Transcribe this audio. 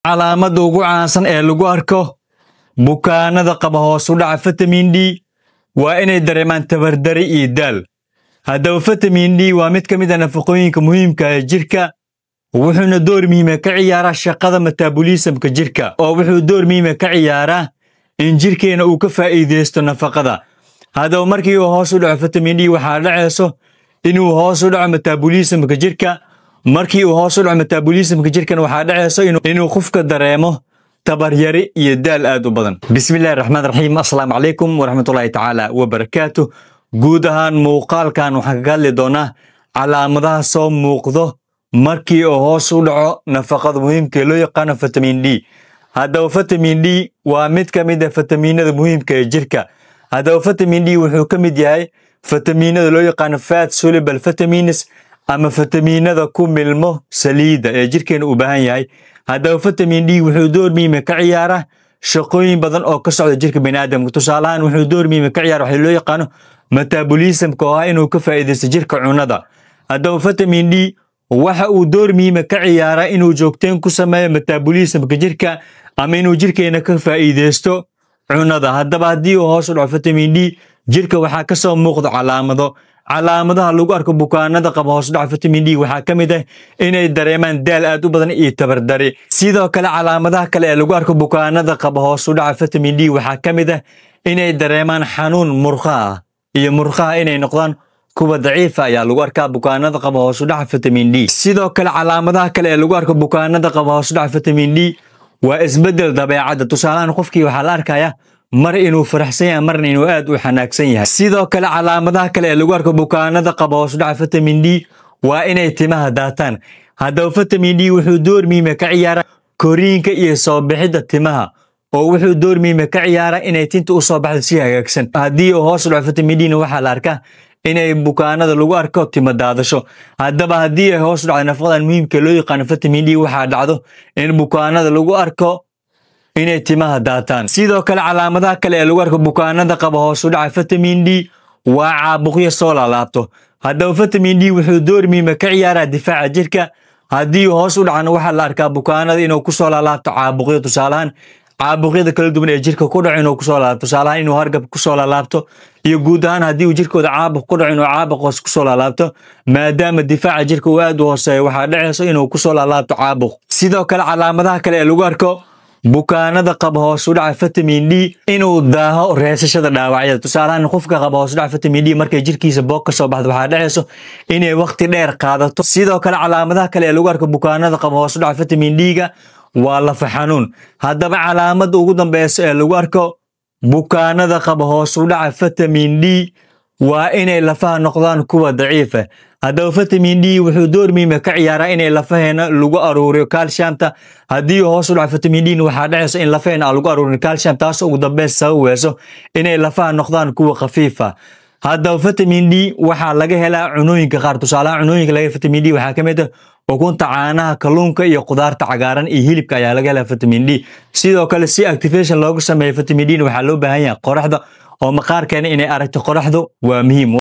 Calaamada ugu caansan ee lagu arko bukaanada qaba hoos u dhaca vitamin D waa inay dareemaan tabardari iyo daal. Haddaba vitamin D waa mid ka mid ah nafaqooyinka muhiimka ah ee jirka, wuxuuna door muhiim ah ka ciyaaraa shaqada metabolismka jirka, oo wuxuu door muhiim ah ka ciyaaraa in jirkeena uu ka faa'iideysto nafaqada. Haddaba markii uu hoos u dhaco vitamin D waxaa dhacayso inuu hoos u dhaco metabolismka jirka. Markii uu hoos u dhaco metabolismka jirkana waxaa dhacayso inuu qofka dareemo tabar yari iyo daal aad u badan. Bismillahir Rahmanir Rahiim. Assalaamu calaykum waraxmatullaahi tacaala wabarakaatuh. Guud ahaan muuqaalkan waxaan ka hadli doonaa calaamadaha soo muuqdo markii uu hoos u dhaco nafaqada muhiimka ee loo yaqaan vitamin D. Haddaba vitamin D waa mid ka mid ah fitamiinada muhiimka ee jirka. Haddaba vitamin D wuxuu ka mid yahay fitamiinada loo yaqaan fat soluble vitamins ama fitamiinada ku milmo saliidda ee jirkeena u baahan yahay. Haddaba vitamin D wuxuu door muhiim ah ka ciyaaraa shaqooyin badan oo ka socda jirka bini'aadamka. Tusaale ahaan wuxuu door muhiim ah ka ciyaaraa waxa loo yaqaan metabolismka oo ah inuu ka faa'iideysto jirka cunada. Haddaba vitamin D waxa uu door muhiim ah ka ciyaaraa inuu joogteyn ku sameeyo metabolismka jirka ama inuu jirkeena ka faa'iideysto cunada. Haddaba haddii uu hoos u dhaco vitamin D, jirka waxaa ka soo muuqda calaamado. Calaamadaha lagu arko bukaanada qaba hoos u dhaca vitamin D waxaa ka mid ah inay dareemaan daal aad u badan iyo tabardari. Sidoo kale calaamadaha kale ee lagu arko bukaanada qaba hoos u dhaca vitamin D waxaa ka mid ah inay dareemaan xanuun murqaha iyo murqaha inay noqdaan kuwa daciif ah ayaa lagu arkaa bukaanada qaba hoos u dhaca vitamin D. Sidoo kale calaamadaha kale ee lagu arko bukaanada qaba hoos u dhaca vitamin D waa isbedel dabeecadda. Tusaale ahaan qofkii waxaa la arkayaa mar inuu faraxsan yahay marna inuu aad u xanaaqsan yahay. Sidoo kale calaamadaha kale ee lagu arko bukaanada qaba hoos u dhaca vitamin D waa inay timaha daataan. Haddaba vitamin D wuxuu door muhiim ah ka ciyaaraa koriinka iyo soo bixidda timaha, oo wuxuu door muhiim ah ka ciyaaraa inay tinta u soo baxdo si hagaagsan. Haddii uu hoos u dhaco vitamin D waxaa la arkaa inay bukaanada lagu arko timo daadasho. Haddaba haddii ay hoos u dhacdo nafaqadan muhiimka loo yaqaan vitamin D waxaa dhacdo in bukaanada lagu arko inay timaha daataan. Sidoo kale calaamadaha kale ee lagu arko bukaanada qaba hoos u dhaca vitamin D waa caabuqyo soo laalaabto. Haddaba vitamin D wuxuu door muhiim ah ka ciyaaraa difaaca jirka. Haddii uu hoos u dhacana waxaa la arkaa bukaanada inuu ku soo laalaabto caabuqyo. Tusaale ahaan caabuqyada kala duwan ee jirka ku dhaco inuu ku soo laalaabto. Tusaale ahaan inuu hargab ku soo laalaabto, iyo guud ahaan haddii uu jirkooda caabuq ku dhaco inuu caabuq hoos ku soo laalaabto. Maadaama difaaca jirka uu aad u hooseeyo waxaa dhacayso inuu ku soo laalaabto caabuq. Sidoo kale calaamadaha kale ee lagu arko bukaanada qaba hoos u dhaca vitamin D inuu daaho reesashada dhaawacyada. Tusaale ahaan qofka qaba hoos u dhaca vitamin D markay jirkiisa boog ka soo baxdo waxaa dhacayso inay waqti dheer qaadato. Sidoo kale calaamadaha kale ee lagu arko bukaanada qaba hoos u dhaca vitamin D-ga waa lafa xanuun. Haddaba calaamada ugu dambeysa ee lagu arko bukaanada qaba hoos u dhaca vitamin D waa inay lafaha noqdaan kuwa daciif ah. Haddaba vitamin D wuxuu door muhiim ah ka ciyaaraa inay lafaheena lagu aruuriyo calciumta. Haddii uu hoos u dhaco vitamin D waxaa dhacayso in lafaheena aan lagu aruurin calcium, taas ugu dambeyn sababayso inay lafaha noqdaan kuwa khafiif ah. Haddaba vitamin D waxaa laga helaa cunooyinka qaar. Tusaale ahaan cunooyinka laga helo vitamin D waxaa ka mid ah ukunta, caanaha, kalluunka iyo khudaarta cagaaran iyo hilibka ayaa laga helaa vitamin D. Sidoo kale si activation loogu sameeyo vitamin D waxaa loo baahan yahay qoraxda, oo maqaarkeena inay aragto qoraxdu waa muhiim.